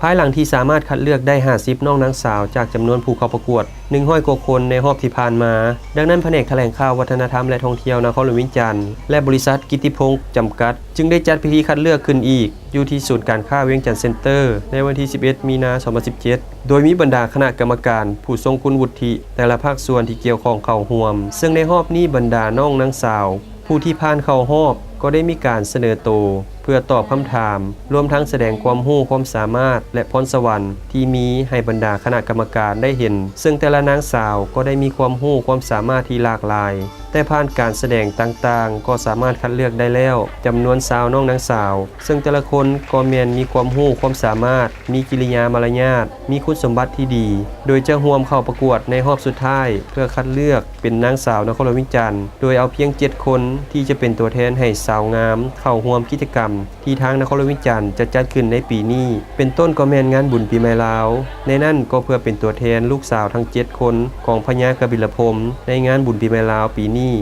ภายหลังที่สามารถคัดเลือกได้50น้องนางสาวจากจำนวนผู้เข้าประกวด100กว่าคนในรอบที่ผ่านมาดังนั้นแผนกแถลงข่าววัฒนธรรมและท่องเที่ยวนครหลวงวิจันทร์และบริษัทกิตติพงษ์จำกัดจึงได้จัดพิธีคัดเลือกขึ้นอีกอยู่ที่ศูนย์การค้าเวียงจันทร์เซ็นเตอร์ในวันที่11มีนาคม2017โดยมีบรรดาคณะกรรมการผู้ทรงคุณวุฒิแต่ละภาคส่วนที่เกี่ยวข้องเข้าร่วมซึ่งในรอบนี้บรรดาน้องนางสาวผู้ที่ผ่านเข้ารอบก็ได้มีการเสนอตัวเพื่อตอบคำถามรวมทั้งแสดงความรู้ความสามารถและพรสวรรค์ที่มีให้บรรดาคณะกรรมการได้เห็นซึ่งแต่ละนางสาวก็ได้มีความรู้ความสามารถที่หลากหลายแต่ผ่านการแสดงต่างๆก็สามารถคัดเลือกได้แล้วจำนวนสาวน้องนางสาวซึ่งแต่ละคนก็แม่นมีความรู้ความสามารถมีกิริยามารยาทมีคุณสมบัติที่ดีโดยจะร่วมเข้าประกวดในรอบสุดท้ายเพื่อคัดเลือกเป็นนางสาวนครหลวงวิจันทร์โดยเอาเพียง7คนที่จะเป็นตัวแทนให้สาวงามเข้าร่วมกิจกรรมที่ทางนครหลวงวิจันทร์จะจัดขึ้นในปีนี้เป็นต้นก็แม่นงานบุญปีใหม่ลาวในนั้นก็เพื่อเป็นตัวแทนลูกสาวทั้ง7คนของพญากบิลพรหมในงานบุญปีใหม่ลาวปีนี้